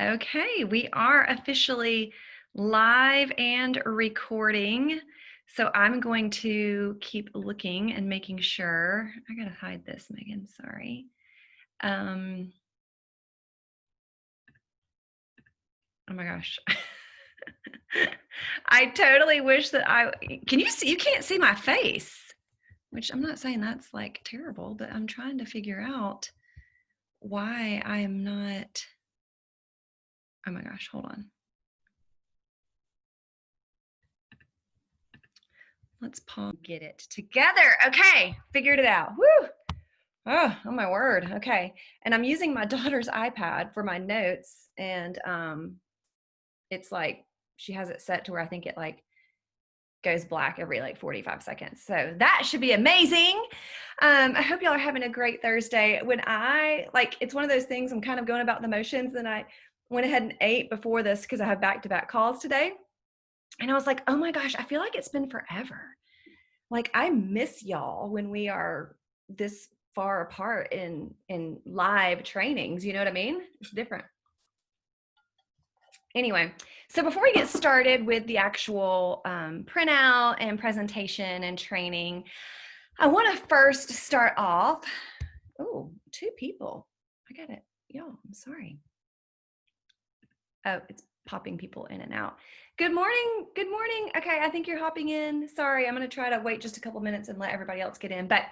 Okay, we are officially live and recording. So I'm going to keep looking and making sure. I gotta hide this, Megan, sorry. Oh my gosh. I totally wish that can you see, you can't see my face, which I'm not saying that's like terrible, but I'm trying to figure out why I am not, oh my gosh, hold on. Let's pause. Get it together. Okay, figured it out. Woo! Oh my word. Okay. And I'm using my daughter's iPad for my notes, and it's like she has it set to where I think it like goes black every like 45 seconds. So that should be amazing. I hope y'all are having a great Thursday. When it's one of those things, I'm kind of going about the motions, and I went ahead and ate before this because I have back-to-back calls today. And I was like, oh my gosh, I feel like it's been forever. Like I miss y'all when we are this far apart in live trainings. You know what I mean? It's different. Anyway, so before we get started with the actual printout and presentation and training, I want to first start off. Oh, 2 people. I got it. Y'all, I'm sorry. Oh, it's popping people in and out. Good morning. Good morning. Okay, I think you're hopping in. Sorry, I'm going to try to wait just a couple minutes and let everybody else get in. But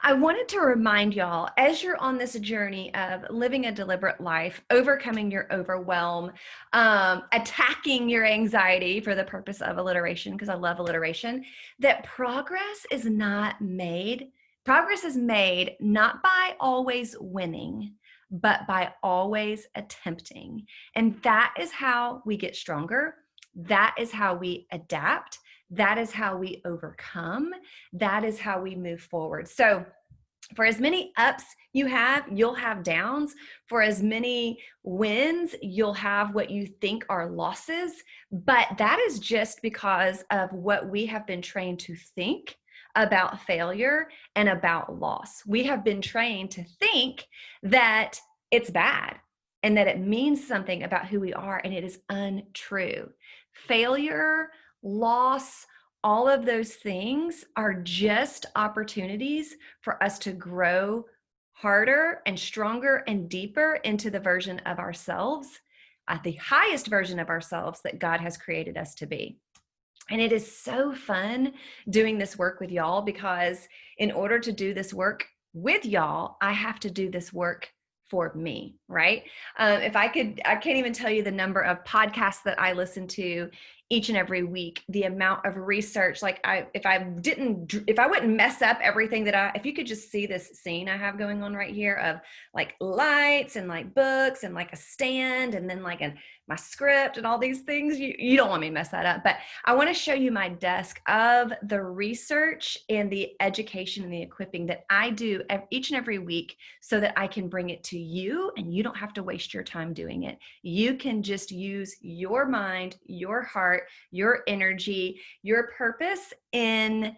I wanted to remind y'all, as you're on this journey of living a deliberate life, overcoming your overwhelm, attacking your anxiety for the purpose of alliteration, because I love alliteration, that progress is made not by always winning, but by always attempting. And that is how we get stronger. That is how we adapt. That is how we overcome. That is how we move forward. So for as many ups you have, you'll have downs. For as many wins, you'll have what you think are losses. But that is just because of what we have been trained to think about failure and about loss. We have been trained to think that it's bad and that it means something about who we are, and it is untrue. Failure, loss, all of those things are just opportunities for us to grow harder and stronger and deeper into the version of ourselves, the highest version of ourselves that God has created us to be. And it is so fun doing this work with y'all, because in order to do this work with y'all, I have to do this work for me, right? I can't even tell you the number of podcasts that I listen to each and every week, the amount of research. Like if I wouldn't mess up everything if you could just see this scene I have going on right here of like lights and like books and like a stand and then like my script and all these things, you don't want me to mess that up. But I want to show you my desk of the research and the education and the equipping that I do each and every week, so that I can bring it to you and you don't have to waste your time doing it. You can just use your mind, your heart, your energy, your purpose in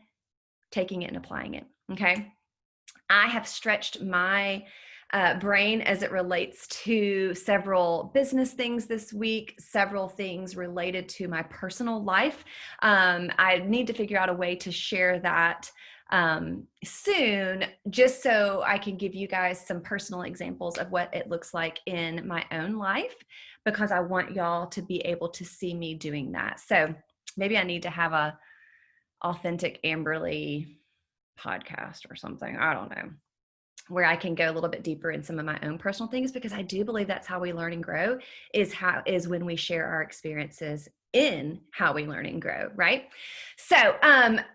taking it and applying it. Okay. I have stretched my brain as it relates to several business things this week, several things related to my personal life. I need to figure out a way to share that soon, just so I can give you guys some personal examples of what it looks like in my own life, because I want y'all to be able to see me doing that. So maybe I need to have a authentic Amberly podcast or something. I don't know, where I can go a little bit deeper in some of my own personal things, because I do believe that's how we learn and grow, is when we share our experiences in how we learn and grow, right? So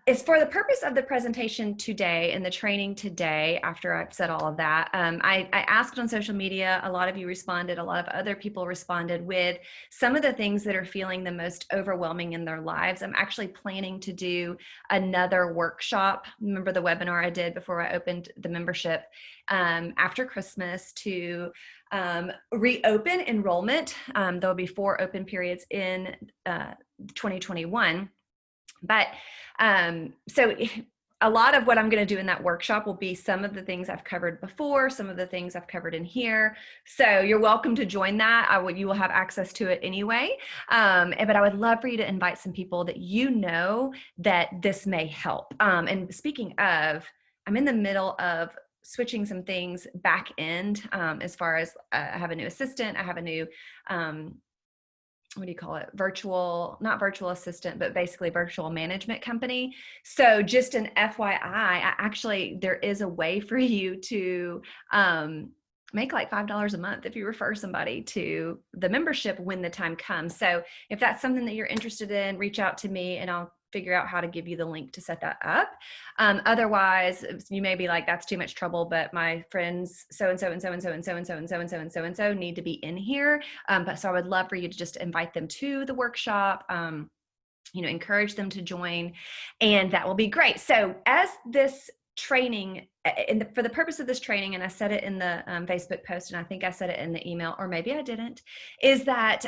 as for the purpose of the presentation today and the training today, after I've said all of that, I asked on social media, a lot of you responded, a lot of other people responded with some of the things that are feeling the most overwhelming in their lives. I'm actually planning to do another workshop. Remember the webinar I did before I opened the membership after Christmas to reopen enrollment. There'll be 4 open periods in 2021. But so a lot of what I'm going to do in that workshop will be some of the things I've covered before, some of the things I've covered in here. So you're welcome to join that. You will have access to it anyway. But I would love for you to invite some people that you know that this may help. And speaking of, I'm in the middle of switching some things back end as far as I have a new assistant. I have a new what do you call it? Not virtual assistant, but basically virtual management company. So just an FYI, there is a way for you to make like $5 a month if you refer somebody to the membership when the time comes. So if that's something that you're interested in, reach out to me and I'll figure out how to give you the link to set that up. Otherwise, you may be like, that's too much trouble, but my friends so-and-so and so-and-so and so-and-so and so-and-so and so-and-so need to be in here. So I would love for you to just invite them to the workshop, encourage them to join, and that will be great. So as this training, for the purpose of this training, and I said it in the Facebook post, and I think I said it in the email, or maybe I didn't, is that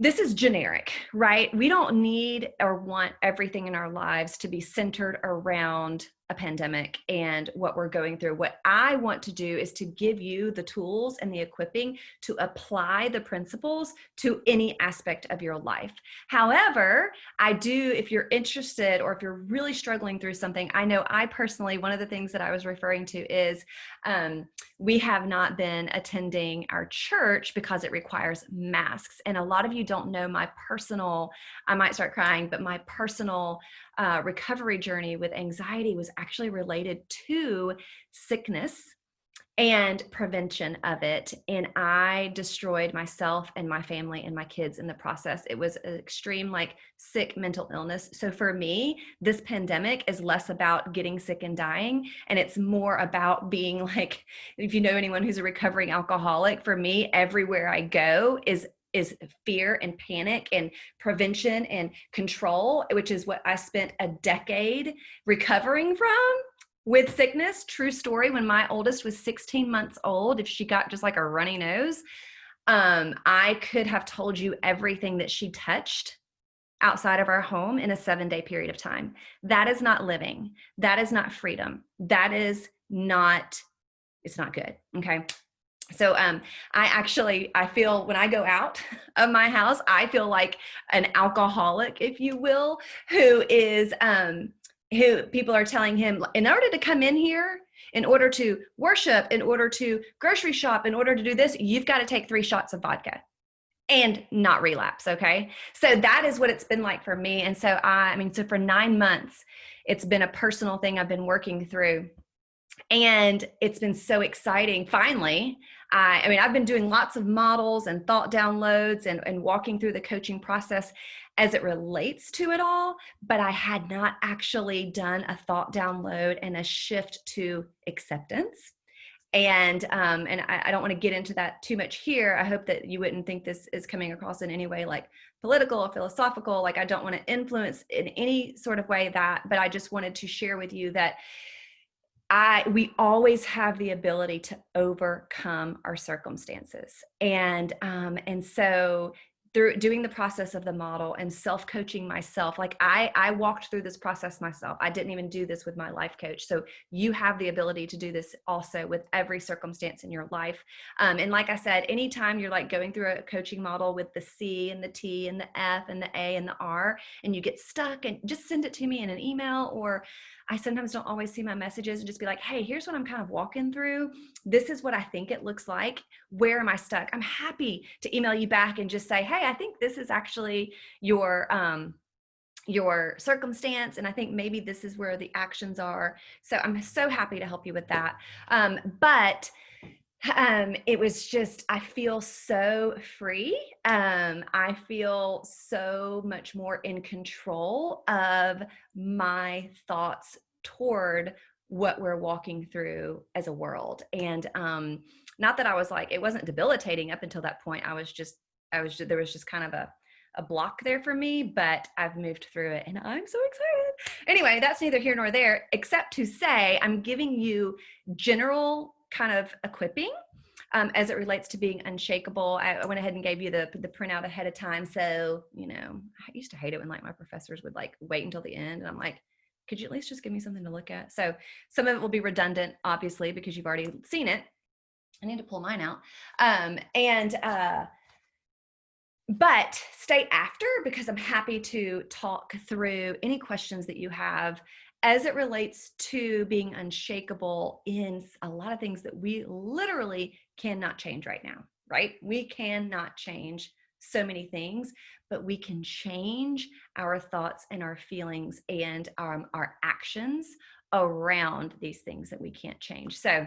this is generic, right? We don't need or want everything in our lives to be centered around a pandemic and what we're going through. What I want to do is to give you the tools and the equipping to apply the principles to any aspect of your life. However, if you're interested or if you're really struggling through something, I know I personally, one of the things that I was referring to is we have not been attending our church because it requires masks. And a lot of you don't know I might start crying, but my personal recovery journey with anxiety was actually related to sickness and prevention of it. And I destroyed myself and my family and my kids in the process. It was an extreme, sick mental illness. So for me, this pandemic is less about getting sick and dying. And it's more about being if you know anyone who's a recovering alcoholic, for me, everywhere I go is fear and panic and prevention and control, which is what I spent a decade recovering from with sickness. True story. When my oldest was 16 months old, if she got just a runny nose, I could have told you everything that she touched outside of our home in a 7-day period of time. That is not living. That is not freedom. It's not good. Okay. So I feel when I go out of my house, I feel like an alcoholic, if you will, who people are telling him, in order to come in here, in order to worship, in order to grocery shop, in order to do this, you've got to take 3 shots of vodka and not relapse. Okay. So that is what it's been like for me. And so so for 9 months, it's been a personal thing I've been working through. And it's been so exciting. Finally, I've been doing lots of models and thought downloads and walking through the coaching process as it relates to it all, but I had not actually done a thought download and a shift to acceptance. And I don't want to get into that too much here. I hope that you wouldn't think this is coming across in any way like political or philosophical. I don't want to influence in any sort of way but I just wanted to share with you that we always have the ability to overcome our circumstances. And so through doing the process of the model and self-coaching myself, I walked through this process myself. I didn't even do this with my life coach. So you have the ability to do this also with every circumstance in your life. And like I said, anytime you're going through a coaching model with the C and the T and the F and the A and the R, and you get stuck, and just send it to me in an email, or I sometimes don't always see my messages, and just be like, hey, here's what I'm kind of walking through. This is what I think it looks like. Where am I stuck? I'm happy to email you back and just say, hey, I think this is actually your circumstance, and I think maybe this is where the actions are. So I'm so happy to help you with that. But it was just, I feel so free. I feel so much more in control of my thoughts toward what we're walking through as a world. And not that I was it wasn't debilitating up until that point. There was just kind of a block there for me, but I've moved through it and I'm so excited. Anyway, that's neither here nor there, except to say I'm giving you general kind of equipping as it relates to being unshakable. I went ahead and gave you the printout ahead of time. So, I used to hate it when my professors would wait until the end. And I'm like, Could you at least just give me something to look at? So some of it will be redundant, obviously, because you've already seen it. I need to pull mine out. But stay after, because I'm happy to talk through any questions that you have as it relates to being unshakable in a lot of things that we literally cannot change right now, right? We cannot change so many things, but we can change our thoughts and our feelings and our actions around these things that we can't change. So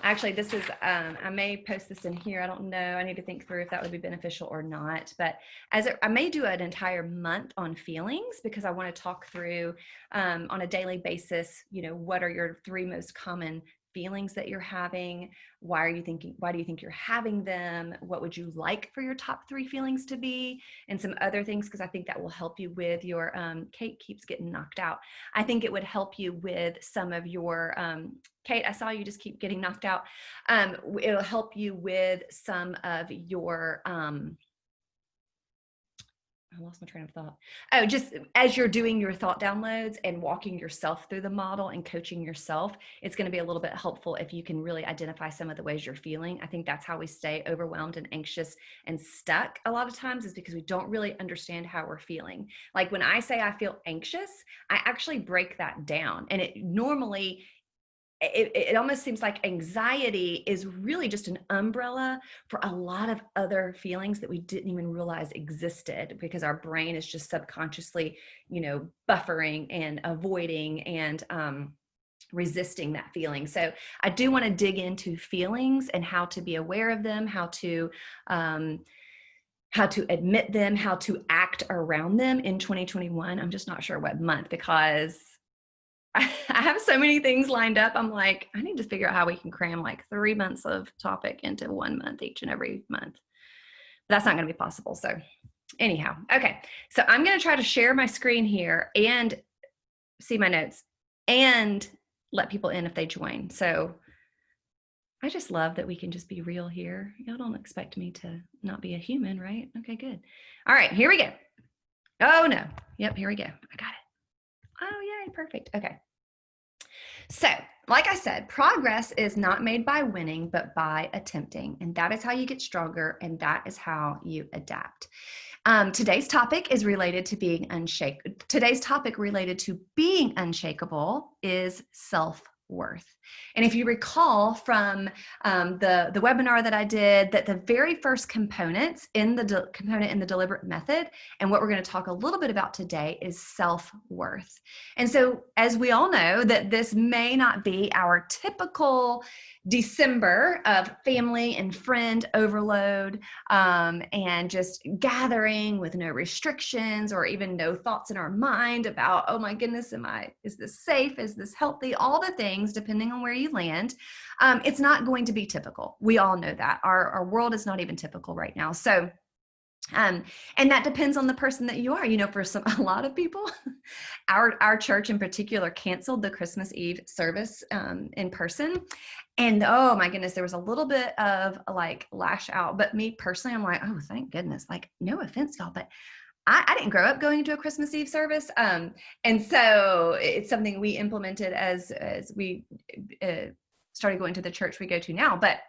actually, this is, I may post this in here. I don't know. I need to think through if that would be beneficial or not. But I may do an entire month on feelings, because I want to talk through on a daily basis, what are your 3 most common feelings that you're having? Why do you think you're having them? What would you like for your top 3 feelings to be? And some other things, because I think that will help you with your, Kate keeps getting knocked out. I think it would help you with some of your, Kate, I saw you just keep getting knocked out. It'll help you with some of your, I lost my train of thought. Oh, just as you're doing your thought downloads and walking yourself through the model and coaching yourself, it's going to be a little bit helpful if you can really identify some of the ways you're feeling. I think that's how we stay overwhelmed and anxious and stuck a lot of times, is because we don't really understand how we're feeling. Like when I say I feel anxious, I actually break that down. And it almost seems like anxiety is really just an umbrella for a lot of other feelings that we didn't even realize existed, because our brain is just subconsciously, buffering and avoiding and resisting that feeling. So I do want to dig into feelings and how to be aware of them, how to admit them, how to act around them in 2021. I'm just not sure what month, because I have so many things lined up. I'm like, I need to figure out how we can cram like 3 months of topic into 1 month each and every month. But that's not going to be possible. So anyhow, okay. So I'm going to try to share my screen here and see my notes and let people in if they join. So I just love that we can just be real here. Y'all don't expect me to not be a human, right? Okay, good. All right, here we go. Oh no. Yep, here we go. I got it. Oh, yay, perfect. Okay. So, like I said, progress is not made by winning, but by attempting. And that is how you get stronger, and that is how you adapt. Today's topic is related to being unshakable. Today's topic related to being unshakable is self-worth. And if you recall from the webinar that I did, that the very first components in the component in the deliberate method, and what we're going to talk a little bit about today, is self-worth. And so, as we all know, that this may not be our typical December of family and friend overload, and just gathering with no restrictions or even no thoughts in our mind about, oh my goodness, is this safe? Is this healthy? All the things, depending on where you land. It's not going to be typical. We all know that. Our world is not even typical right now. So, and that depends on the person that you are. For a lot of people, our church in particular canceled the Christmas Eve service in person. And oh my goodness, there was a little bit of like lash out. But me personally, I'm like, oh, thank goodness. Like, no offense, y'all, but I didn't grow up going to a Christmas Eve service. And so it's something we implemented as we started going to the church we go to now. But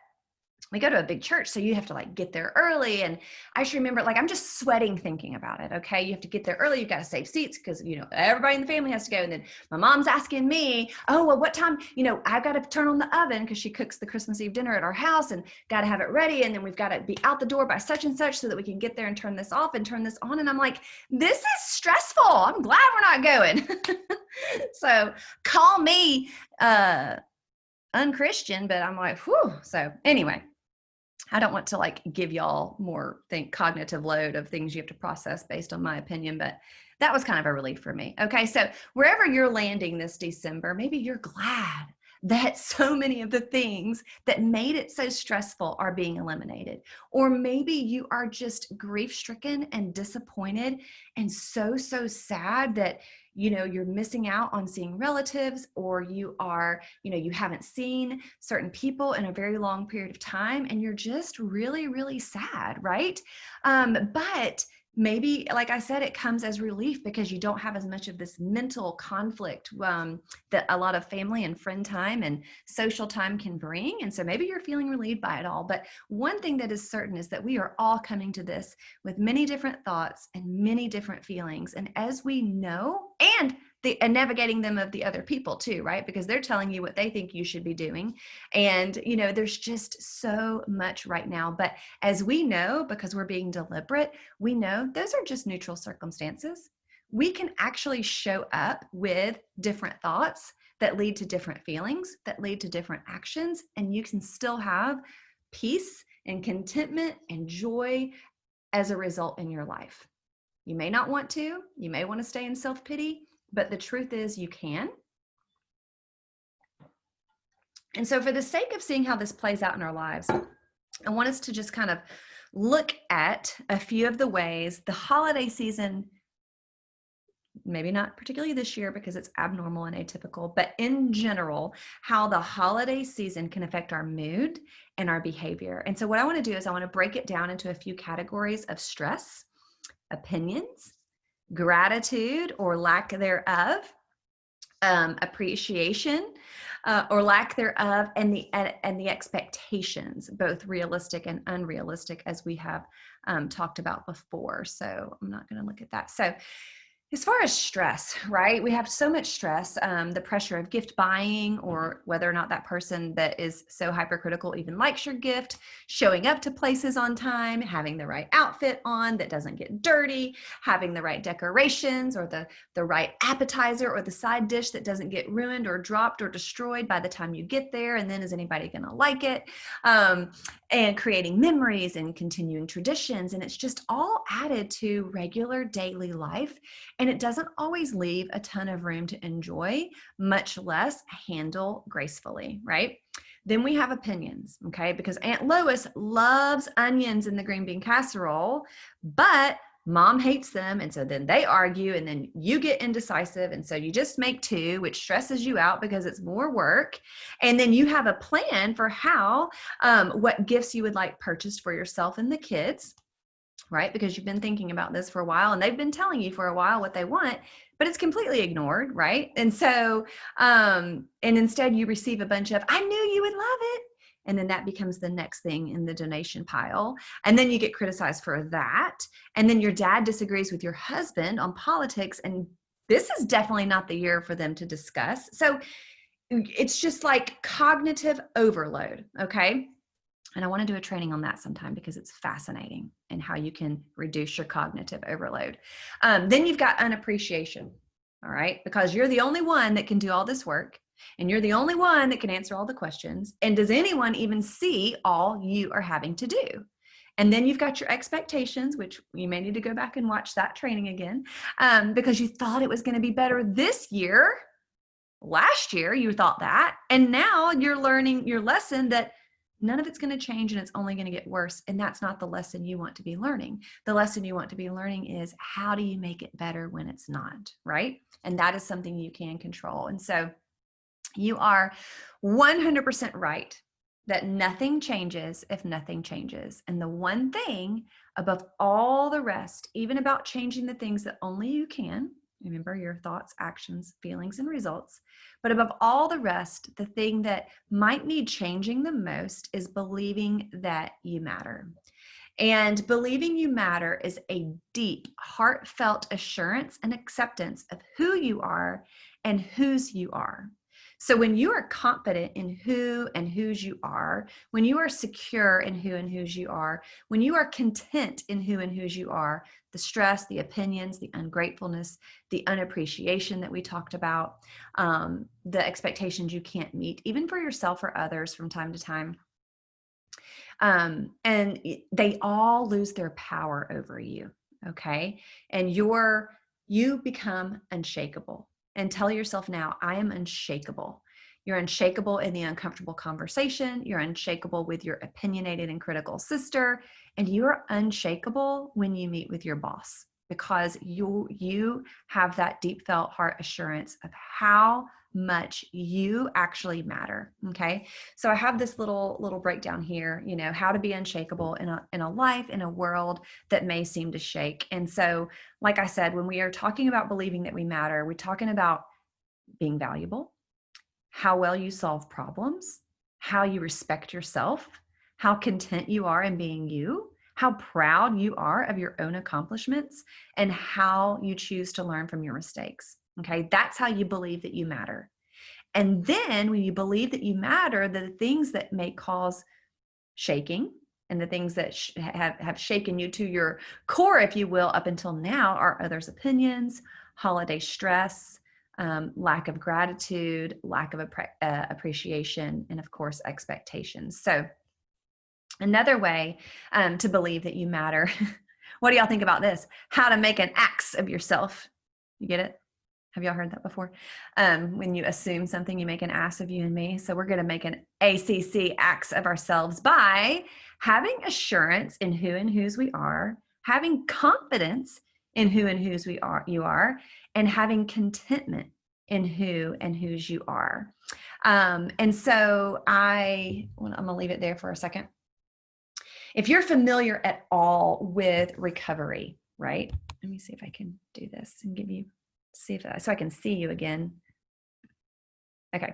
we go to a big church, so you have to like get there early. And I just remember, like, I'm just sweating thinking about it. Okay. You have to get there early. You've got to save seats because, everybody in the family has to go. And then my mom's asking me, oh, well, what time, I've got to turn on the oven because she cooks the Christmas Eve dinner at our house and got to have it ready. And then we've got to be out the door by such and such so that we can get there and turn this off and turn this on. And I'm like, this is stressful. I'm glad we're not going. So call me, unchristian, but I'm like, whew. So anyway, I don't want to like give y'all more cognitive load of things you have to process based on my opinion, but that was kind of a relief for me. Okay. So wherever you're landing this December, maybe you're glad that so many of the things that made it so stressful are being eliminated. Or maybe you are just grief-stricken and disappointed and so sad that you're missing out on seeing relatives, or you are, you haven't seen certain people in a very long period of time, and you're just really, really sad, right? But Maybe, like I said, it comes as relief because you don't have as much of this mental conflict that a lot of family and friend time and social time can bring. And so maybe you're feeling relieved by it all. But one thing that is certain is that we are all coming to this with many different thoughts and many different feelings. And as we know, and navigating them of the other people too, right? Because they're telling you what they think you should be doing. And, there's just so much right now. But as we know, because we're being deliberate, we know those are just neutral circumstances. We can actually show up with different thoughts that lead to different feelings, that lead to different actions, and you can still have peace and contentment and joy as a result in your life. You may not want to, you may want to stay in self-pity, but the truth is you can. And so for the sake of seeing how this plays out in our lives, I want us to just kind of look at a few of the ways the holiday season, maybe not particularly this year because it's abnormal and atypical, but in general, how the holiday season can affect our mood and our behavior. And so what I want to do is I want to break it down into a few categories of stress, opinions, gratitude or lack thereof, appreciation or lack thereof, and the expectations, both realistic and unrealistic, as we have talked about before. So I'm not going to look at that. So as far as stress, right? We have so much stress, the pressure of gift buying, or whether or not that person that is so hypercritical even likes your gift, showing up to places on time, having the right outfit on that doesn't get dirty, having the right decorations or the right appetizer or the side dish that doesn't get ruined or dropped or destroyed by the time you get there. And then is anybody going to like it? And creating memories and continuing traditions. And it's just all added to regular daily life. And it doesn't always leave a ton of room to enjoy, much less handle gracefully, right? Then we have opinions, okay? Because Aunt Lois loves onions in the green bean casserole, but mom hates them. And so then they argue, and then you get indecisive. And so you just make two, which stresses you out because it's more work. And then you have a plan for how, what gifts you would like purchased for yourself and the kids, right? Because you've been thinking about this for a while and they've been telling you for a while what they want, but it's completely ignored, right? And so, and instead you receive a bunch of, I knew you would love it. And then that becomes the next thing in the donation pile. And then you get criticized for that. And then your dad disagrees with your husband on politics. And this is definitely not the year for them to discuss. So it's just like cognitive overload, okay? And I want to do a training on that sometime because it's fascinating and how you can reduce your cognitive overload. Then you've got unappreciation, all right? Because you're the only one that can do all this work and you're the only one that can answer all the questions. And does anyone even see all you are having to do? And then you've got your expectations, which you may need to go back and watch that training again because you thought it was going to be better this year. Last year, you thought that. And now you're learning your lesson that none of it's going to change and it's only going to get worse. And that's not the lesson you want to be learning. The lesson you want to be learning is how do you make it better when it's not, right? And that is something you can control. And so you are 100% right that nothing changes if nothing changes. And the one thing above all the rest, even about changing the things that only you can, remember your thoughts, actions, feelings, and results. But above all the rest, the thing that might need changing the most is believing that you matter. And believing you matter is a deep, heartfelt assurance and acceptance of who you are and whose you are. So when you are confident in who and whose you are, when you are secure in who and whose you are, when you are content in who and whose you are, the stress, the opinions, the ungratefulness, the unappreciation that we talked about, the expectations you can't meet, even for yourself or others from time to time. And they all lose their power over you, okay? And you become unshakable. And tell yourself now, I am unshakable. You're unshakable in the uncomfortable conversation. You're unshakable with your opinionated and critical sister. And you're unshakable when you meet with your boss because you have that deep felt heart assurance of how much you actually matter. Okay. So I have this little breakdown here, how to be unshakable in a life, in a world that may seem to shake. And so, like I said, when we are talking about believing that we matter, we're talking about being valuable, how well you solve problems, how you respect yourself, how content you are in being you, how proud you are of your own accomplishments, and how you choose to learn from your mistakes. Okay, that's how you believe that you matter. And then when you believe that you matter, the things that may cause shaking and the things that have shaken you to your core, if you will, up until now are others' opinions, holiday stress, lack of gratitude, lack of appreciation, and of course, expectations. So another way to believe that you matter, what do y'all think about this? How to make an axe of yourself. You get it? Have y'all heard that before? When you assume something, you make an ass of you and me. So we're going to make an ACC axe of ourselves by having assurance in who and whose we are, having confidence in who and whose you are, and having contentment in who and whose you are. And so I'm going to leave it there for a second. If you're familiar at all with recovery, right? Let me see if I can do this and see if so I can see you again. Okay.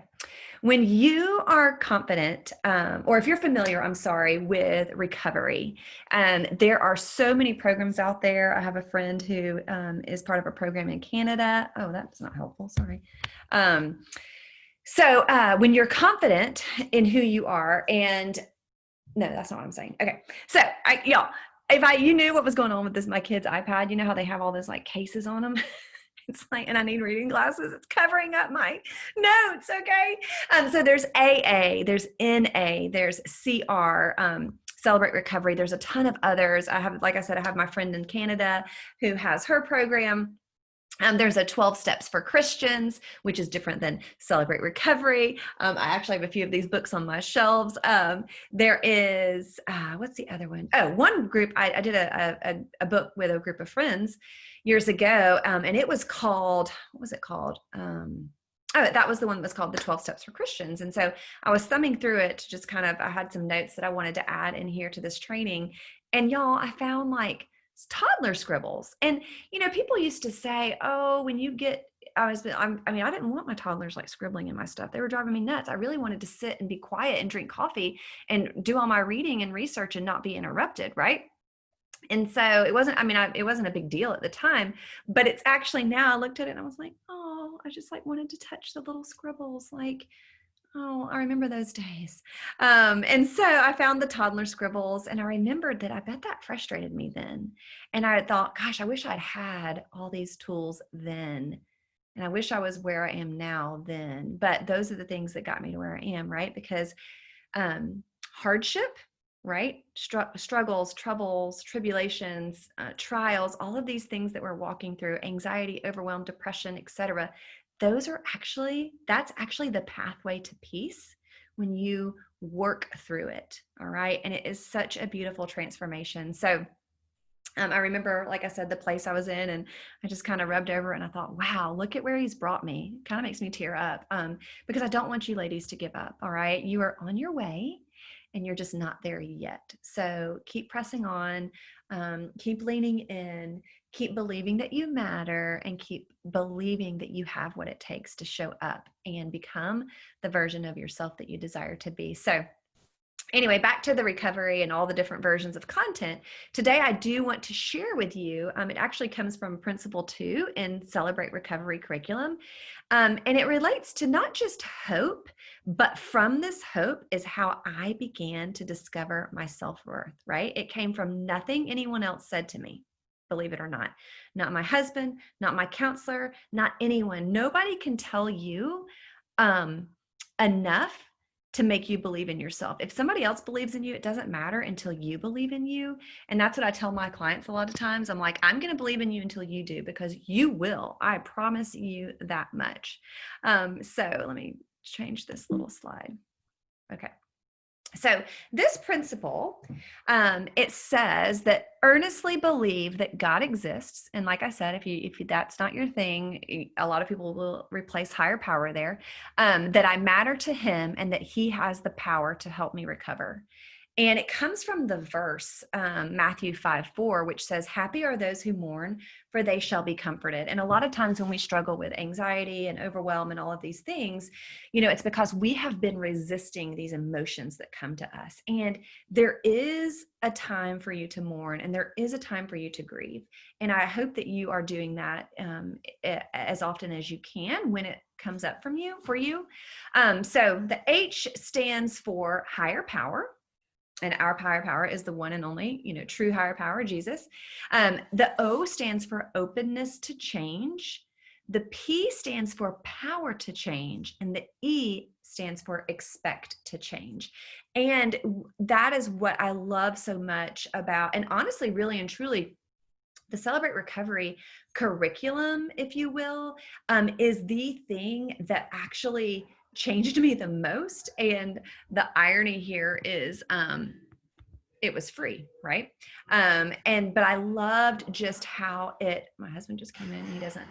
When you are confident, or if you're familiar, with recovery, there are so many programs out there. I have a friend who is part of a program in Canada. Oh, that's not helpful. Sorry. So when you're confident in who you are, and no, that's not what I'm saying. Okay. So y'all, you knew what was going on with my kid's iPad, you know how they have all those like cases on them. It's like, and I need reading glasses. It's covering up my notes. Okay. So there's AA, there's NA, there's CR, Celebrate Recovery. There's a ton of others. Like I said, I have my friend in Canada who has her program. There's a 12 Steps for Christians, which is different than Celebrate Recovery. I actually have a few of these books on my shelves. There is, what's the other one? Oh, one group, I did a book with a group of friends years ago, and it was called, what was it called? That was the one that was called the 12 Steps for Christians. And so I was thumbing through it to just I had some notes that I wanted to add in here to this training. And y'all, I found like toddler scribbles. And, people used to say, oh, when you get, I didn't want my toddlers like scribbling in my stuff. They were driving me nuts. I really wanted to sit and be quiet and drink coffee and do all my reading and research and not be interrupted. Right. And so it wasn't a big deal at the time, but it's actually now I looked at it and I was like, oh, I just like wanted to touch the little scribbles. Like, oh, I remember those days. And so I found the toddler scribbles and I remembered that I bet that frustrated me then. And I thought, gosh, I wish I'd had all these tools then. And I wish I was where I am now then. But those are the things that got me to where I am, right? Because hardship, right? Struggles, troubles, tribulations, trials, all of these things that we're walking through, anxiety, overwhelm, depression, etc. That's actually the pathway to peace when you work through it. All right. And it is such a beautiful transformation. So I remember, like I said, the place I was in, and I just kind of rubbed over it and I thought, wow, look at where he's brought me. It kind of makes me tear up because I don't want you ladies to give up. All right. You are on your way and you're just not there yet. So keep pressing on, keep leaning in, keep believing that you matter, and keep believing that you have what it takes to show up and become the version of yourself that you desire to be. So anyway, back to the recovery and all the different versions of content. Today, I do want to share with you, it actually comes from Principle 2 in Celebrate Recovery curriculum. And it relates to not just hope, but from this hope is how I began to discover my self-worth, right? It came from nothing anyone else said to me, believe it or not. Not my husband, not my counselor, not anyone. Nobody can tell you enough to make you believe in yourself. If somebody else believes in you, it doesn't matter until you believe in you. And that's what I tell my clients a lot of times. I'm like, I'm going to believe in you until you do, because you will. I promise you that much. So let me change this little slide. Okay. So this principle, it says that earnestly believe that God exists. And like I said, if that's not your thing, a lot of people will replace higher power there, that I matter to him and that he has the power to help me recover. And it comes from the verse, Matthew 5:4, which says, happy are those who mourn, for they shall be comforted. And a lot of times when we struggle with anxiety and overwhelm and all of these things, it's because we have been resisting these emotions that come to us. And there is a time for you to mourn, and there is a time for you to grieve. And I hope that you are doing that as often as you can when it comes up for you. So the H stands for higher power. And our higher power is the one and only, true higher power, Jesus. The O stands for openness to change. The P stands for power to change. And the E stands for expect to change. And that is what I love so much about, and honestly, really and truly, the Celebrate Recovery curriculum, if you will, is the thing that actually changed me the most. And the irony here is it was free, right? But I loved just how my husband just came in. He doesn't,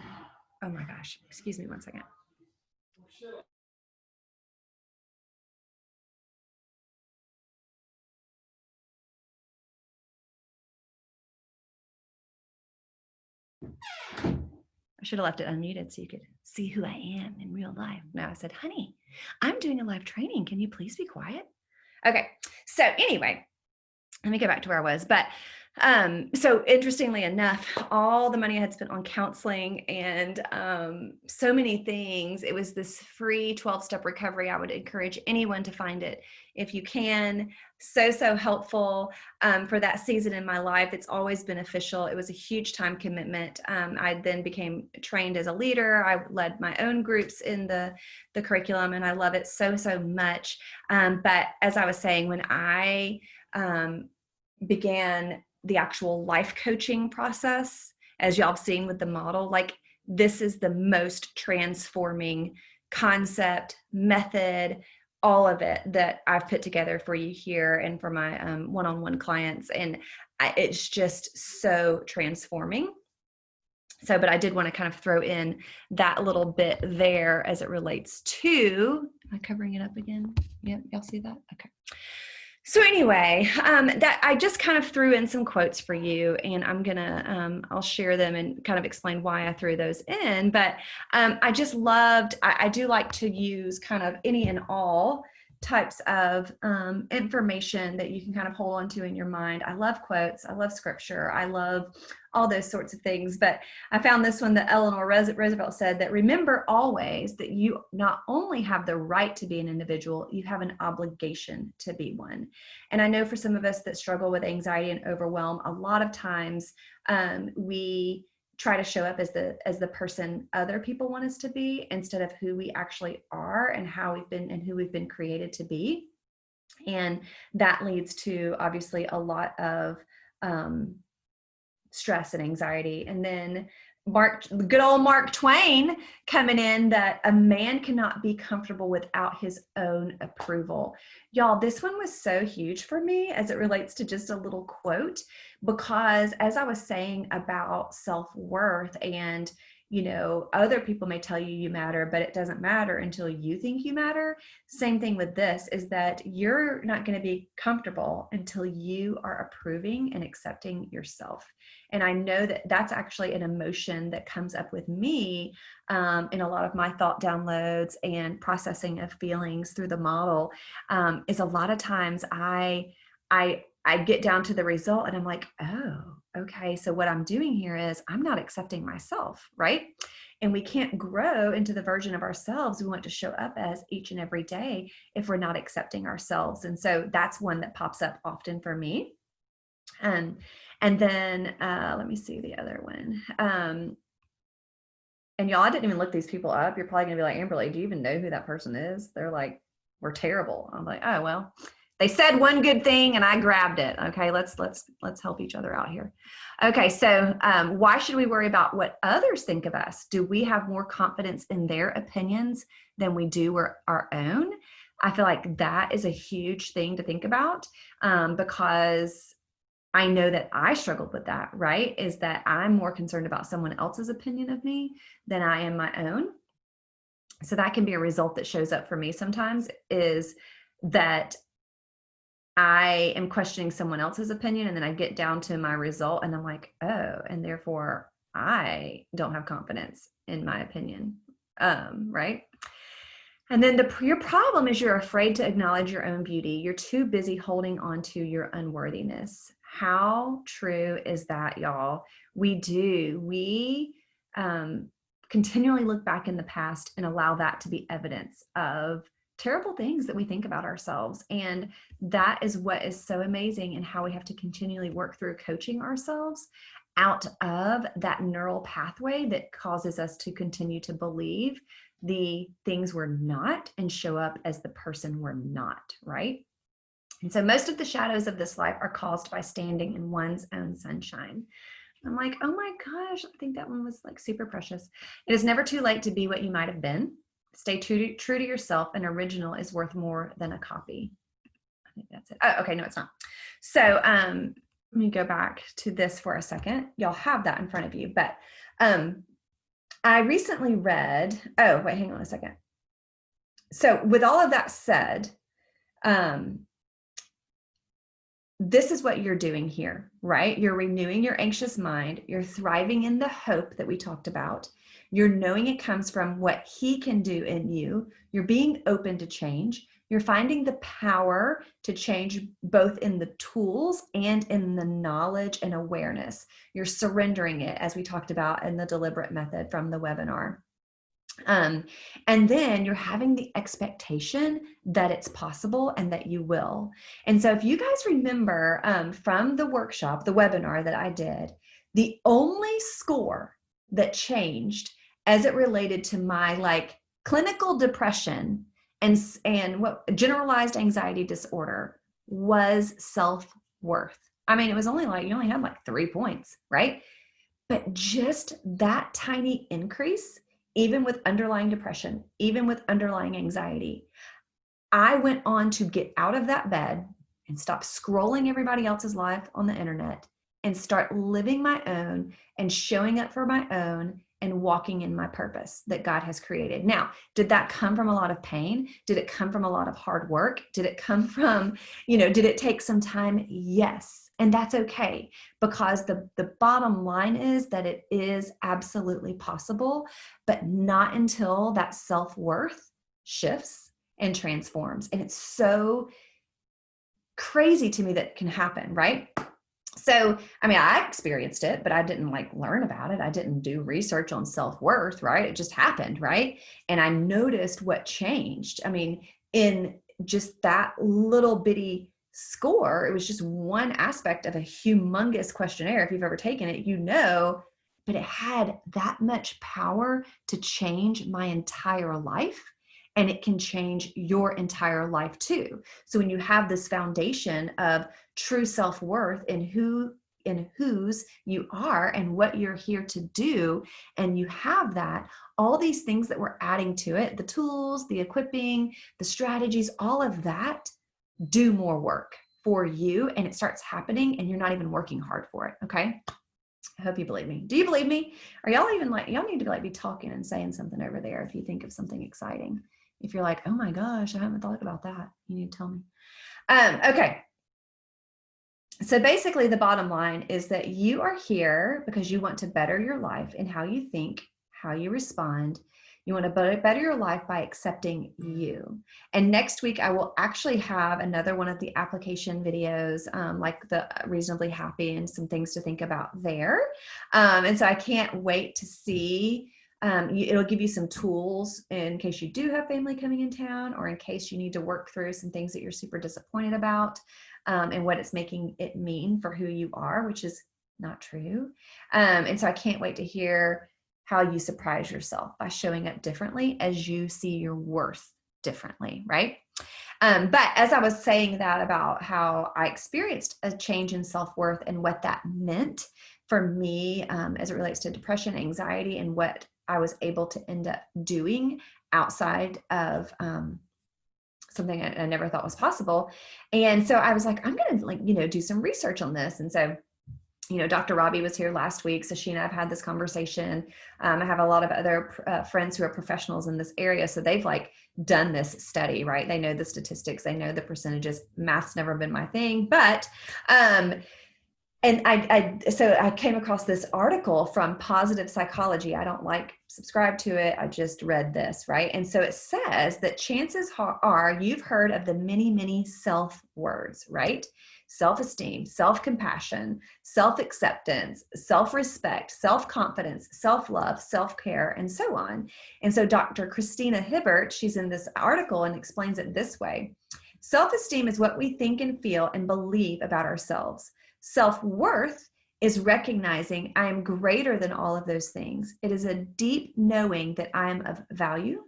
oh my gosh, excuse me one second. I should have left it unmuted so you could see who I am in real life. Now I said, honey, I'm doing a live training. Can you please be quiet? Okay. So anyway, let me go back to where I was. But so interestingly enough, all the money I had spent on counseling and so many things, it was this free 12-step recovery. I would encourage anyone to find it if you can. So helpful for that season in my life. It's always beneficial. It was a huge time commitment. I then became trained as a leader. I led my own groups in the curriculum, and I love it so much. But as I was saying, when I began the actual life coaching process, as y'all have seen with the model, like this is the most transforming concept, method, all of it that I've put together for you here and for my one-on-one clients. And it's just so transforming. So, but I did want to kind of throw in that little bit there as it relates to, am I covering it up again? Yep, y'all see that? Okay. So anyway, that I just kind of threw in some quotes for you, and I'm gonna, I'll share them and kind of explain why I threw those in. But I just loved, I do like to use kind of any and all types of information that you can kind of hold on to in your mind. I love quotes. I love scripture. I love all those sorts of things. But I found this one that Eleanor Roosevelt said, that remember always that you not only have the right to be an individual, you have an obligation to be one. And I know for some of us that struggle with anxiety and overwhelm, a lot of times we try to show up as the person other people want us to be instead of who we actually are and how we've been and who we've been created to be. And that leads to obviously a lot of stress and anxiety. And then good old Mark Twain coming in, that a man cannot be comfortable without his own approval. Y'all, this one was so huge for me as it relates to just a little quote, because as I was saying about self-worth and, other people may tell you you matter, but it doesn't matter until you think you matter. Same thing with this, is that you're not going to be comfortable until you are approving and accepting yourself. And I know that that's actually an emotion that comes up with me in a lot of my thought downloads and processing of feelings through the model, is a lot of times I get down to the result and I'm like, oh, okay. So what I'm doing here is I'm not accepting myself, right? And we can't grow into the version of ourselves we want to show up as each and every day if we're not accepting ourselves. And so that's one that pops up often for me. And then let me see the other one. And y'all, I didn't even look these people up. You're probably gonna be like, Amberly, do you even know who that person is? They're like, we're terrible. I'm like, oh, well, they said one good thing and I grabbed it. Okay, let's help each other out here. Okay, so why should we worry about what others think of us? Do we have more confidence in their opinions than we do our own? I feel like that is a huge thing to think about, because I know that I struggled with that, right? Is that I'm more concerned about someone else's opinion of me than I am my own. So that can be a result that shows up for me sometimes, is that I am questioning someone else's opinion, and then I get down to my result and I'm like, oh, and therefore I don't have confidence in my opinion, right? And then your problem is you're afraid to acknowledge your own beauty. You're too busy holding on to your unworthiness. How true is that, y'all? We continually look back in the past and allow that to be evidence of terrible things that we think about ourselves. And that is what is so amazing, and how we have to continually work through coaching ourselves out of that neural pathway that causes us to continue to believe the things we're not and show up as the person we're not, right? And so most of the shadows of this life are caused by standing in one's own sunshine. I'm like, oh my gosh, I think that one was like super precious. It is never too late to be what you might have been. Stay true to yourself. An original is worth more than a copy. I think that's it. Oh, okay, no, it's not. So let me go back to this for a second. Y'all have that in front of you, but I recently read, oh, wait, hang on a second. So with all of that said, this is what you're doing here, right? You're renewing your anxious mind. You're thriving in the hope that we talked about. You're knowing it comes from what he can do in you. You're being open to change. You're finding the power to change both in the tools and in the knowledge and awareness. You're surrendering it, as we talked about in the deliberate method from the webinar. And then you're having the expectation that it's possible and that you will. And so if you guys remember from the workshop, the webinar that I did, the only score that changed as it related to my like clinical depression and what generalized anxiety disorder was self-worth. I mean, it was only like, you only had like 3 points, right? But just that tiny increase, even with underlying depression, even with underlying anxiety, I went on to get out of that bed and stop scrolling everybody else's life on the internet and start living my own and showing up for my own and walking in my purpose that God has created. Now, did that come from a lot of pain? Did it come from a lot of hard work? Did it come from, did it take some time? Yes. And that's okay, because the bottom line is that it is absolutely possible, but not until that self-worth shifts and transforms. And it's so crazy to me that it can happen, right? So, I mean, I experienced it, but I didn't like learn about it. I didn't do research on self-worth, right? It just happened, right? And I noticed what changed. I mean, in just that little bitty score, it was just one aspect of a humongous questionnaire. If you've ever taken it, but it had that much power to change my entire life. And it can change your entire life too. So when you have this foundation of true self-worth in whose you are and what you're here to do, and you have that, all these things that we're adding to it, the tools, the equipping, the strategies, all of that do more work for you, and it starts happening and you're not even working hard for it. Okay. I hope you believe me. Do you believe me? Or y'all even y'all need to be talking and saying something over there if you think of something exciting. If you're like, oh my gosh, I haven't thought about that, you need to tell me. Okay. So basically the bottom line is that you are here because you want to better your life in how you think, how you respond. You want to better your life by accepting you. And next week, I will actually have another one of the application videos, like the Reasonably Happy, and some things to think about there. And so I can't wait to see. It'll give you some tools in case you do have family coming in town, or in case you need to work through some things that you're super disappointed about, and what it's making it mean for who you are, which is not true. And so I can't wait to hear how you surprise yourself by showing up differently as you see your worth differently, right? But as I was saying that about how I experienced a change in self-worth and what that meant for me as it relates to depression, anxiety, and what I was able to end up doing outside of something I never thought was possible. And so I was like, I'm going to do some research on this. And so, Dr. Robbie was here last week. So she and I have had this conversation. I have a lot of other friends who are professionals in this area. So they've done this study, right? They know the statistics, they know the percentages. Math's never been my thing, but, and so I came across this article from Positive Psychology. I don't subscribe to it. I just read this, right? And so it says that chances are you've heard of the many, many self words, right? Self-esteem, self-compassion, self-acceptance, self-respect, self-confidence, self-love, self-care, and so on. And so Dr. Christina Hibbert, she's in this article and explains it this way. Self-esteem is what we think and feel and believe about ourselves. Self-worth is recognizing I am greater than all of those things. It is a deep knowing that I am of value,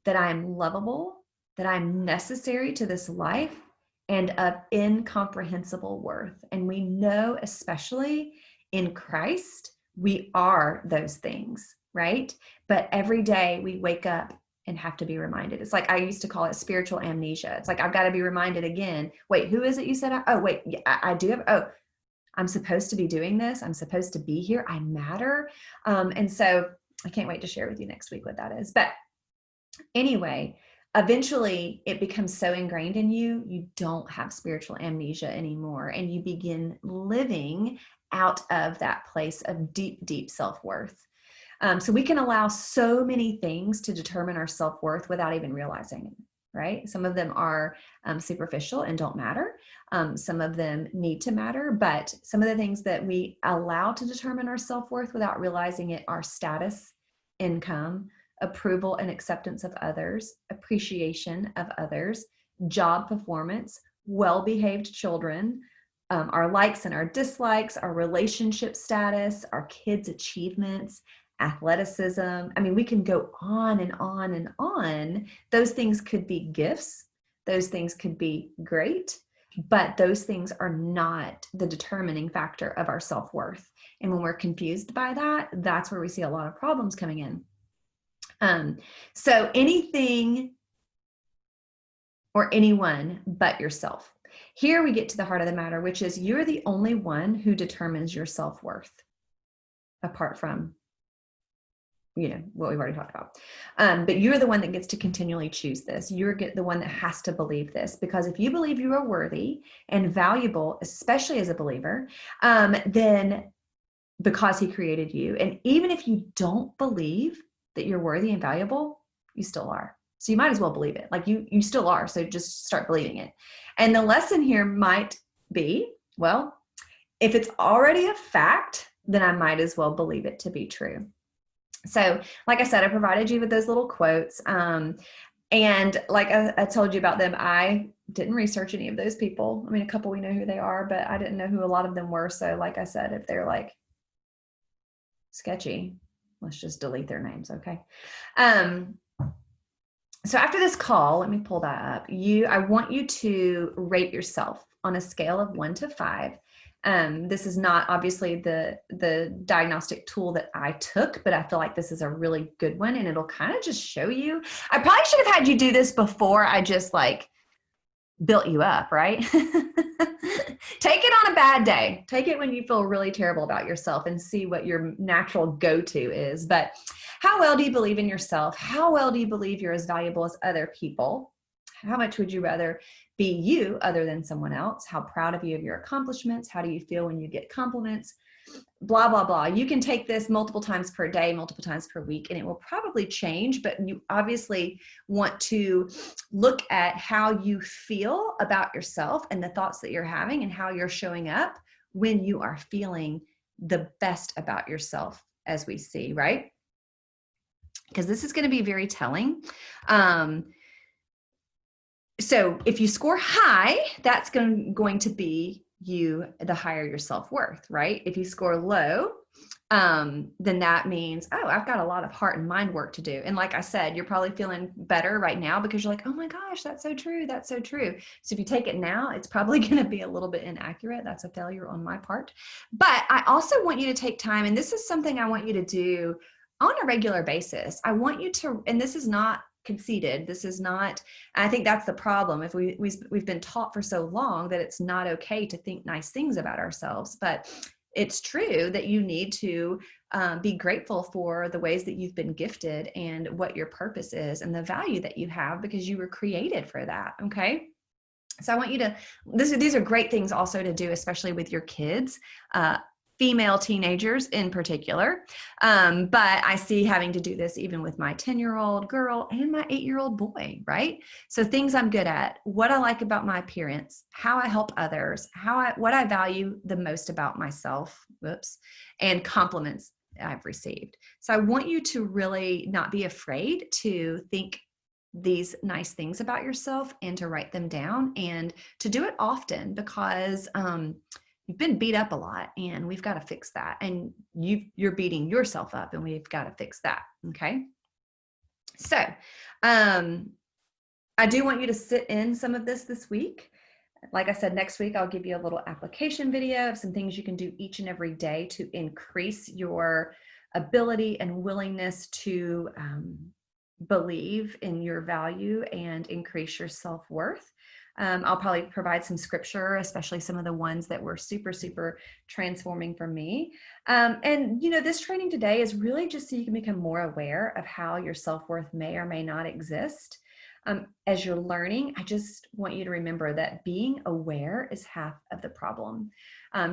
that I am lovable, that I'm necessary to this life, and of incomprehensible worth. And we know, especially in Christ, we are those things, right? But every day we wake up and have to be reminded. It's like, I used to call it spiritual amnesia. It's like, I've got to be reminded again. Wait, who is it you said? I do have, I'm supposed to be doing this. I'm supposed to be here. I matter. And so I can't wait to share with you next week what that is. But anyway, eventually it becomes so ingrained in you, you don't have spiritual amnesia anymore. And you begin living out of that place of deep, deep self-worth. So we can allow so many things to determine our self-worth without even realizing it, right? Some of them are superficial and don't matter. Some of them need to matter, but some of the things that we allow to determine our self-worth without realizing it are status, income, approval and acceptance of others, appreciation of others, job performance, well-behaved children, our likes and our dislikes, our relationship status, our kids' achievements, athleticism. I mean, we can go on and on and on. Those things could be gifts. Those things could be great, but those things are not the determining factor of our self-worth. And when we're confused by that, that's where we see a lot of problems coming in. So anything or anyone but yourself. Here we get to the heart of the matter, which is you're the only one who determines your self-worth, apart from, what we've already talked about. But you're the one that gets to continually choose this. You're the one that has to believe this, because if you believe you are worthy and valuable, especially as a believer, then because he created you, and even if you don't believe that you're worthy and valuable, you still are. So you might as well believe it. You still are. So just start believing it. And the lesson here might be, well, if it's already a fact, then I might as well believe it to be true. So like I said, I provided you with those little quotes. And like I told you about them, I didn't research any of those people. I mean, a couple we know who they are, but I didn't know who a lot of them were. So like I said, if they're sketchy, let's just delete their names, okay? So after this call, let me pull that up. I want you to rate yourself on a scale of 1 to 5. This is not obviously the diagnostic tool that I took, but I feel like this is a really good one, and it'll kind of just show you. I probably should have had you do this before I just built you up, right? Take it on a bad day. Take it when you feel really terrible about yourself and see what your natural go-to is. But how well do you believe in yourself? How well do you believe you're as valuable as other people? How much would you rather be you other than someone else? How proud of you of your accomplishments? How do you feel when you get compliments? Blah, blah, blah. You can take this multiple times per day, multiple times per week, and it will probably change, but you obviously want to look at how you feel about yourself and the thoughts that you're having and how you're showing up when you are feeling the best about yourself, as we see, right? Because this is going to be very telling. So if you score high, that's going to be the higher your self-worth, right? If you score low, then that means, I've got a lot of heart and mind work to do. And like I said, you're probably feeling better right now because you're like, oh my gosh, that's so true. That's so true. So if you take it now, it's probably going to be a little bit inaccurate. That's a failure on my part. But I also want you to take time, and this is something I want you to do on a regular basis. I want you to, and this is not conceited. This is not, I think that's the problem. If we've been taught for so long that it's not okay to think nice things about ourselves, but it's true that you need to be grateful for the ways that you've been gifted and what your purpose is and the value that you have, because you were created for that. Okay. So I want you to, these are great things also to do, especially with your kids, female teenagers in particular. But I see having to do this even with my 10-year-old girl and my 8-year-old boy, right? So things I'm good at, what I like about my appearance, how I help others, what I value the most about myself, and compliments I've received. So I want you to really not be afraid to think these nice things about yourself and to write them down and to do it often, because you've been beat up a lot and we've got to fix that. And you're beating yourself up and we've got to fix that. Okay. So I do want you to sit in some of this week. Like I said, next week, I'll give you a little application video of some things you can do each and every day to increase your ability and willingness to believe in your value and increase your self-worth. I'll probably provide some scripture, especially some of the ones that were super, super transforming for me. And, this training today is really just so you can become more aware of how your self-worth may or may not exist. As you're learning, I just want you to remember that being aware is half of the problem.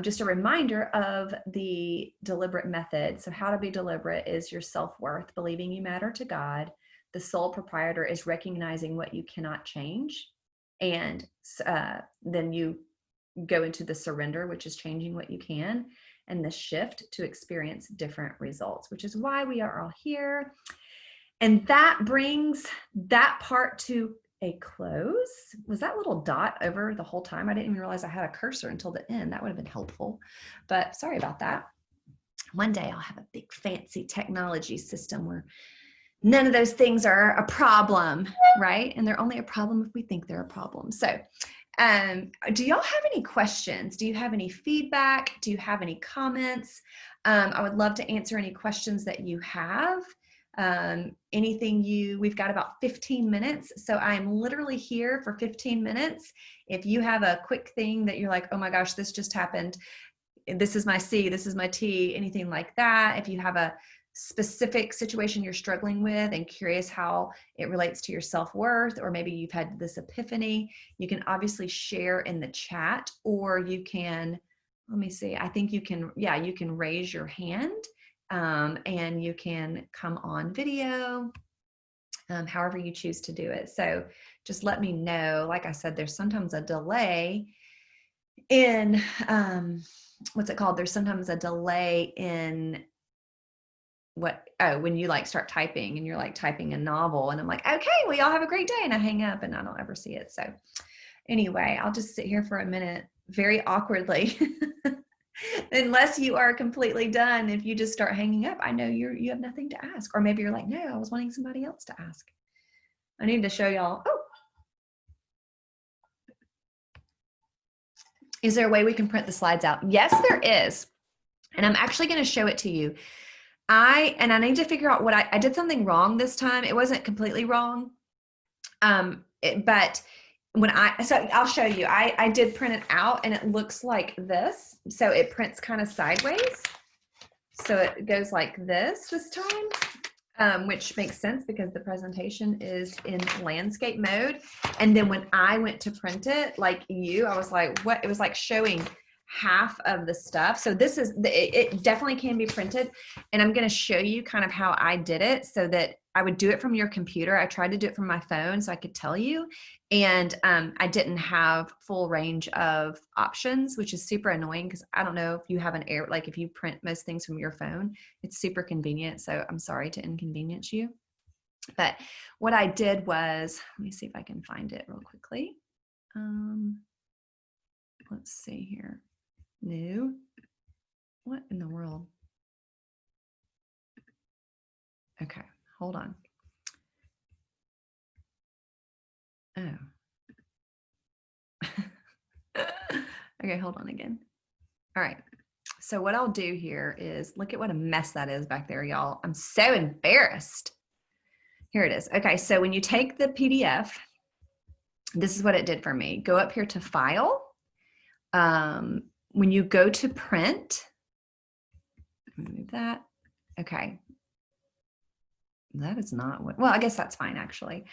Just a reminder of the deliberate method. So how to be deliberate is your self-worth, believing you matter to God. The sole proprietor is recognizing what you cannot change. And then you go into the surrender, which is changing what you can, and the shift to experience different results, which is why we are all here. And that brings that part to a close. Was that little dot over the whole time? I didn't even realize I had a cursor until the end. That would have been helpful, but sorry about that. One day I'll have a big fancy technology system where none of those things are a problem, right? And they're only a problem if we think they're a problem. So do y'all have any questions? Do you have any feedback? Do you have any comments? I would love to answer any questions that you have. We've got about 15 minutes. So I'm literally here for 15 minutes. If you have a quick thing that you're like, oh my gosh, this just happened. This is my C, this is my T, anything like that. If you have a specific situation you're struggling with and curious how it relates to your self-worth, or maybe you've had this epiphany, you can obviously share in the chat, or you can, let me see, I think you can raise your hand and you can come on video, however you choose to do it. So just let me know. Like I said, there's sometimes a delay in, there's sometimes a delay in when you start typing and you're typing a novel and I'm like, okay, well, y'all have a great day. And I hang up and I don't ever see it. So anyway, I'll just sit here for a minute, very awkwardly, unless you are completely done. If you just start hanging up, I know you have nothing to ask. Or maybe you're like, no, I was wanting somebody else to ask. I need to show y'all. Oh, is there a way we can print the slides out? Yes, there is. And I'm actually going to show it to you. I need to figure out what I did something wrong this time. It wasn't completely wrong. But I'll show you, I did print it out and it looks like this. So it prints kind of sideways. So it goes like this time, which makes sense because the presentation is in landscape mode. And then when I went to print it, I was like, what? It was like showing half of the stuff. So it definitely can be printed. And I'm going to show you kind of how I did it so that I would do it from your computer. I tried to do it from my phone so I could tell you. And I didn't have full range of options, which is super annoying because I don't know if you have if you print most things from your phone, it's super convenient. So I'm sorry to inconvenience you. But what I did was, let me see if I can find it real quickly. Let's see here. No. What in the world? Okay, hold on. Oh. Okay, hold on again. All right. So what I'll do here is look at what a mess that is back there, y'all. I'm so embarrassed. Here it is. Okay, so when you take the PDF, this is what it did for me. Go up here to File. When you go to Print, move that. Okay. That is not what, well, I guess that's fine actually.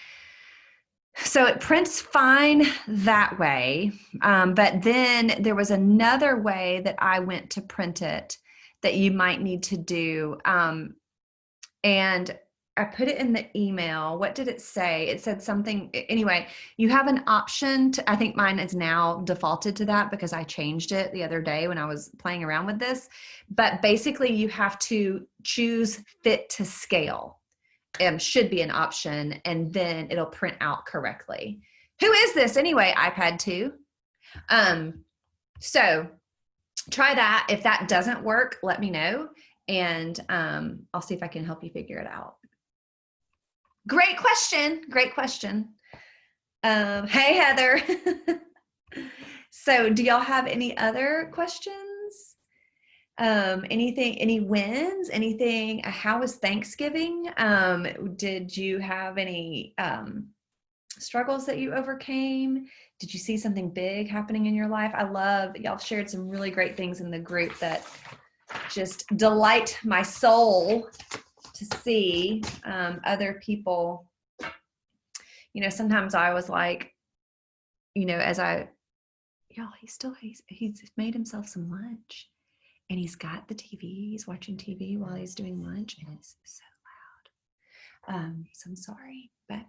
So it prints fine that way. But then there was another way that I went to print it that you might need to do. And I put it in the email. What did it say? It said something. Anyway, you have an option to, I think mine is now defaulted to that because I changed it the other day when I was playing around with this. But basically you have to choose fit to scale. Should be an option, and then it'll print out correctly. Who is this anyway? iPad 2. So try that. If that doesn't work, let me know, and I'll see if I can help you figure it out. Great question. Great question. Hey, Heather. So do y'all have any other questions? Anything, any wins, anything, how was Thanksgiving? Did you have any struggles that you overcame? Did you see something big happening in your life? I love, y'all shared some really great things in the group that just delight my soul to see other people. You know, sometimes I was like, you know, as y'all, he's made himself some lunch. And he's got the TV, he's watching TV while he's doing lunch, and it's so loud. So I'm sorry, but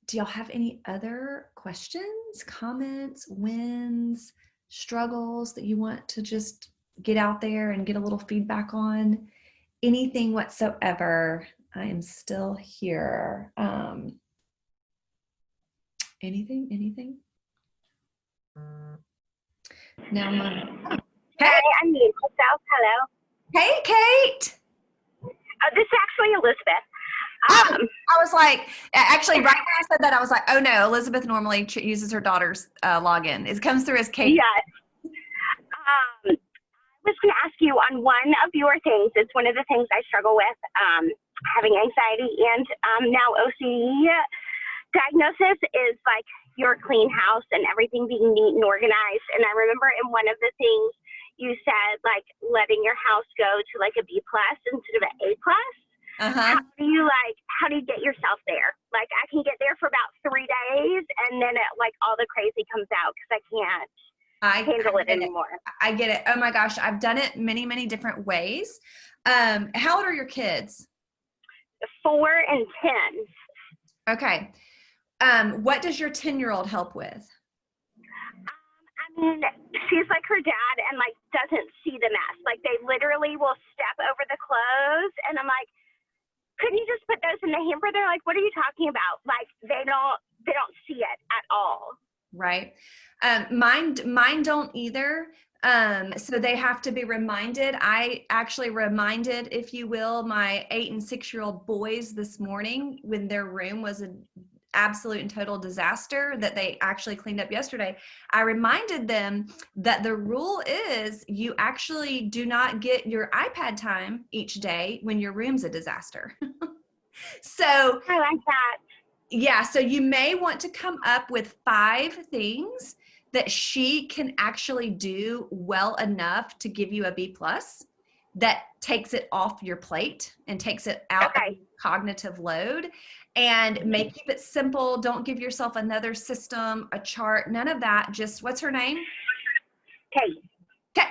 do y'all have any other questions, comments, wins, struggles that you want to just get out there and get a little feedback on? Anything whatsoever. I am still here. Anything? Now my... Hey, I'm muting myself. Hello. Hey, Kate. This is actually Elizabeth. I was like, actually, right when I said that, I was like, oh no, Elizabeth normally uses her daughter's login. It comes through as Kate. Yes. I was going to ask you on one of your things. It's one of the things I struggle with, having anxiety and now OCD diagnosis is like your clean house and everything being neat and organized. And I remember in one of the things you said, like letting your house go to like a B+ instead of an A+. How do you get yourself there? Like I can get there for about 3 days and then like all the crazy comes out because I can't handle it anymore. I get it. Oh my gosh. I've done it many, many different ways. How old are your kids? 4 and 10. Okay. What does your 10-year-old help with? I mean, she's like her dad and like doesn't see the mess. Like they literally will step over the clothes and I'm like, couldn't you just put those in the hamper? They're like, what are you talking about? Like they don't see it at all. Right. Mine don't either. So they have to be reminded. I actually reminded, if you will, my 8 and 6-year-old boys this morning when their room was an absolute and total disaster that they actually cleaned up yesterday. I reminded them that the rule is you actually do not get your iPad time each day when your room's a disaster. So I like that. Yeah, so you may want to come up with 5 things that she can actually do well enough to give you a B+ that takes it off your plate and takes it out of the cognitive load, and keep it simple. Don't give yourself another system, a chart, none of that. Just, what's her name? Kate.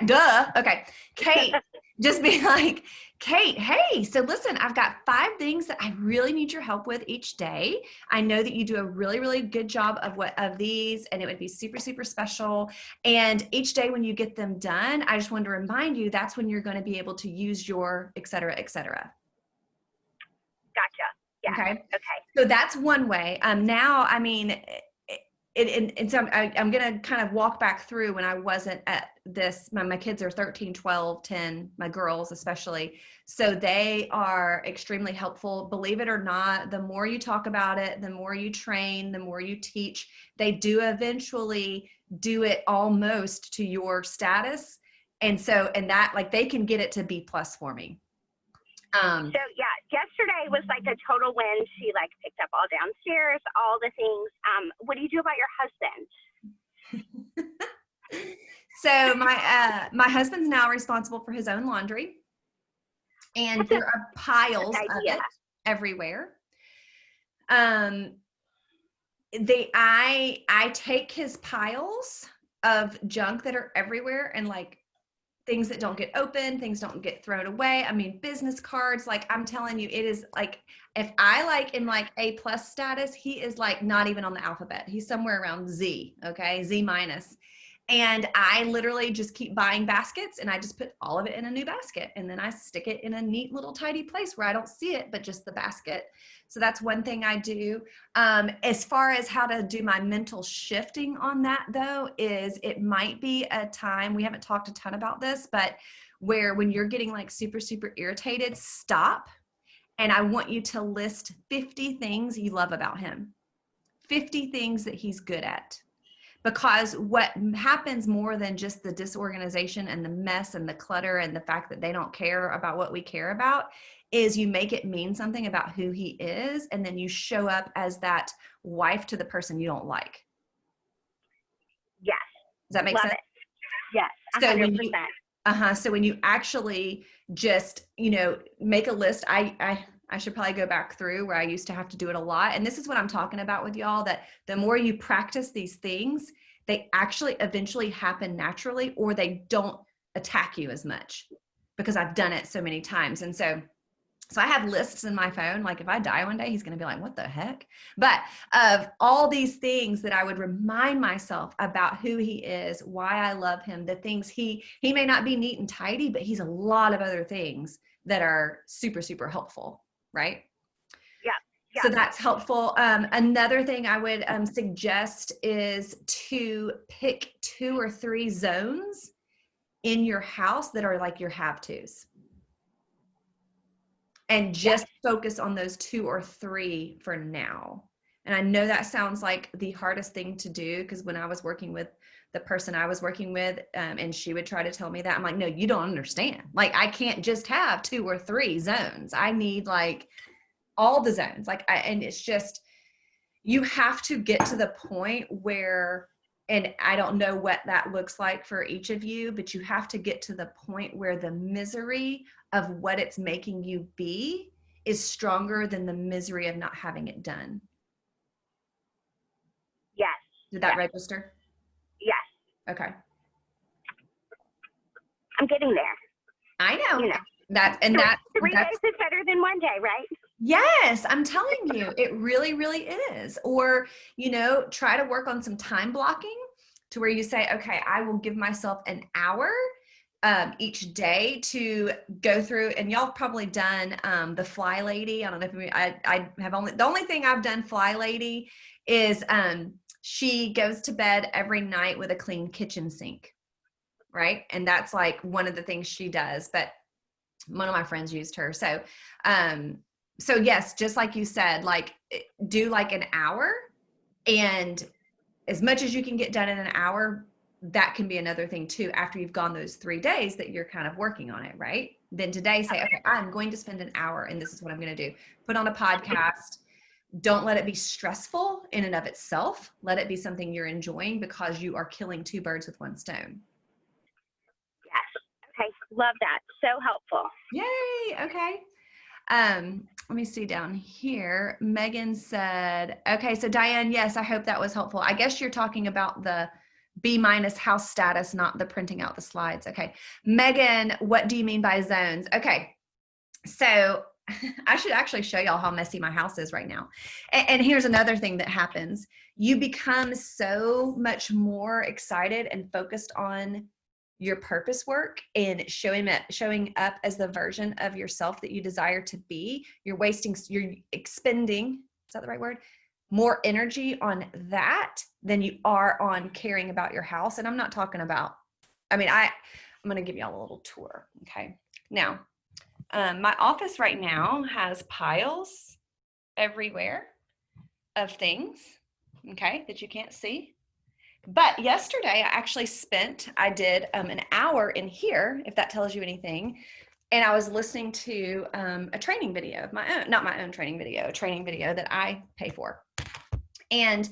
Duh. Okay. Kate, just be like, Kate, hey, so listen, I've got 5 things that I really need your help with each day. I know that you do a really, really good job of these, and it would be super, super special. And each day when you get them done, I just wanted to remind you that's when you're going to be able to use your et cetera, et cetera. Gotcha. Yeah. Okay. Okay. So that's one way. Now, I mean, and so I'm going to kind of walk back through when I wasn't at this. My kids are 13, 12, 10, my girls especially. So they are extremely helpful. Believe it or not, the more you talk about it, the more you train, the more you teach, they do eventually do it almost to your status. And so, and that, like, they can get it to B+ for me. So yeah, yesterday was like a total win. She like picked up all downstairs, all the things. What do you do about your husband? So my husband's now responsible for his own laundry, and there are piles of it everywhere. I take his piles of junk that are everywhere, and like things that don't get open, things don't get thrown away. I mean, business cards, like I'm telling you, it is like, if I like in like A+ status, he is like not even on the alphabet. He's somewhere around Z, okay, Z-. And I literally just keep buying baskets, and I just put all of it in a new basket, and then I stick it in a neat little tidy place where I don't see it, but just the basket. So that's one thing I do. As far as how to do my mental shifting on that though, is it might be a time, we haven't talked a ton about this, but where when you're getting like super, super irritated, stop. And I want you to list 50 things you love about him, 50 things that he's good at. Because what happens more than just the disorganization and the mess and the clutter and the fact that they don't care about what we care about is you make it mean something about who he is, and then you show up as that wife to the person you don't like. Yes. Does that make Love sense? It. Yes, 100%. So when you actually just, make a list, I should probably go back through where I used to have to do it a lot. And this is what I'm talking about with y'all, that the more you practice these things, they actually eventually happen naturally, or they don't attack you as much, because I've done it so many times. And so I have lists in my phone. Like if I die one day, he's going to be like, what the heck? But of all these things that I would remind myself about who he is, why I love him, the things he may not be neat and tidy, but he's a lot of other things that are super, super helpful. Right? Yeah. So that's helpful. Another thing I would suggest is to pick 2 or 3 zones in your house that are like your have-tos. And just focus on those 2 or 3 for now. And I know that sounds like the hardest thing to do, because when I was working with the person I was working with, and she would try to tell me that, I'm like, no, you don't understand. Like, I can't just have 2 or 3 zones. I need like all the zones. And it's just, you have to get to the point where, and I don't know what that looks like for each of you, but you have to get to the point where the misery of what it's making you be is stronger than the misery of not having it done. Yes. Did that register? Yes. Okay. I'm getting there. I know. That's 3 days is better than 1 day, right? Yes, I'm telling you, it really, really is. Or, try to work on some time blocking to where you say, okay, I will give myself an hour each day to go through, and y'all have probably done the Fly Lady. I don't know if I have the only thing I've done Fly Lady is she goes to bed every night with a clean kitchen sink, right? And that's like one of the things she does, but one of my friends used her. So yes, just like you said, like do like an hour, and as much as you can get done in an hour, that can be another thing too, after you've gone those 3 days that you're kind of working on it, right? Then today say, okay, I'm going to spend an hour and this is what I'm going to do. Put on a podcast. Don't let it be stressful in and of itself. Let it be something you're enjoying, because you are killing 2 birds with 1 stone. Yes. Okay. Love that. So helpful. Yay. Okay. Let me see down here. Megan said, okay, so Diane, yes, I hope that was helpful. I guess you're talking about the B- house status, not the printing out the slides. Okay. Megan, what do you mean by zones? Okay. So I should actually show y'all how messy my house is right now. And here's another thing that happens. You become so much more excited and focused on your purpose work and showing up as the version of yourself that you desire to be. You're expending, is that the right word? More energy on that than you are on caring about your house. And I'm not talking about, I'm going to give y'all a little tour. Okay. Now, my office right now has piles everywhere of things, okay, that you can't see. But yesterday I did an hour in here, if that tells you anything, and I was listening to a training video of my own, not my own training video, a training video that I pay for. And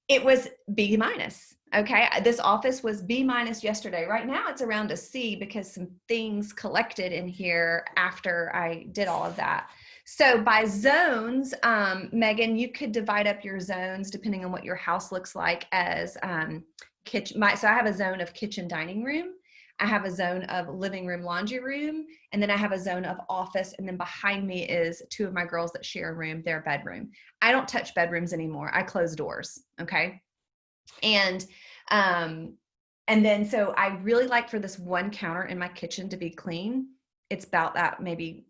it was B minus. Okay. This office was B minus yesterday. Right now it's around a C because some things collected in here after I did all of that. So by zones, Megan, you could divide up your zones depending on what your house looks like as kitchen. So I have a zone of kitchen dining room. I have a zone of living room, laundry room, and then I have a zone of office. And then behind me is two of my girls that share a room, their bedroom. I don't touch bedrooms anymore. I close doors. Okay. And then, so I really like for this one counter in my kitchen to be clean. It's about that, maybe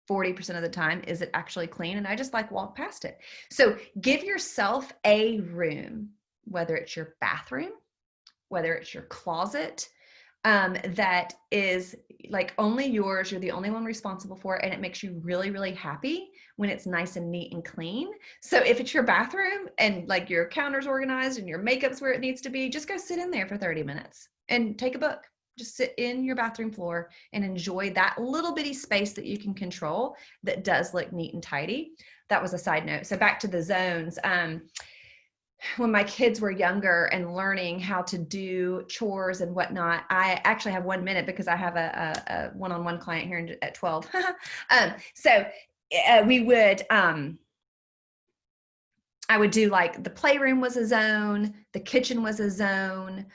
40% of the time is it actually clean. And I just like walk past it. So give yourself a room, whether it's your bathroom, whether it's your closet, that is like only yours. You're the only one responsible for it. And it makes you really, really happy when it's nice and neat and clean. So if it's your bathroom and like your counter's organized and your makeup's where it needs to be, just go sit in there for 30 minutes and take a book. Just sit in your bathroom floor and enjoy that little bitty space that you can control that does look neat and tidy. That was a side note. So back to the zones. When my kids were younger and learning how to do chores and whatnot, I actually have 1 minute because I have a one-on-one client here at 12. We would, I would do like the playroom was a zone, the kitchen was a zone.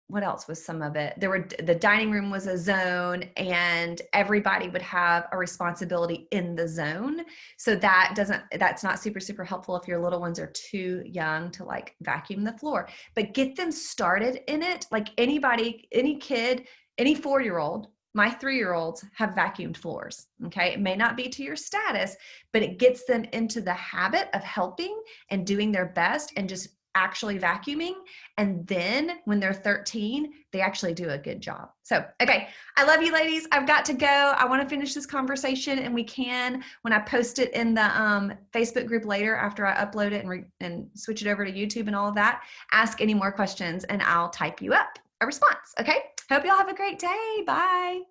What else was some of it? The dining room was a zone, and everybody would have a responsibility in the zone. So that's not super, super helpful if your little ones are too young to like vacuum the floor, but get them started in it. Like anybody, any kid, any 4-year-old, my 3-year-olds have vacuumed floors. Okay. It may not be to your status, but it gets them into the habit of helping and doing their best and just actually vacuuming. And then when they're 13, they actually do a good job. So, okay. I love you ladies. I've got to go. I want to finish this conversation, and we can, when I post it in the Facebook group later, after I upload it and switch it over to YouTube and all of that, ask any more questions and I'll type you up a response. Okay. Hope y'all have a great day. Bye.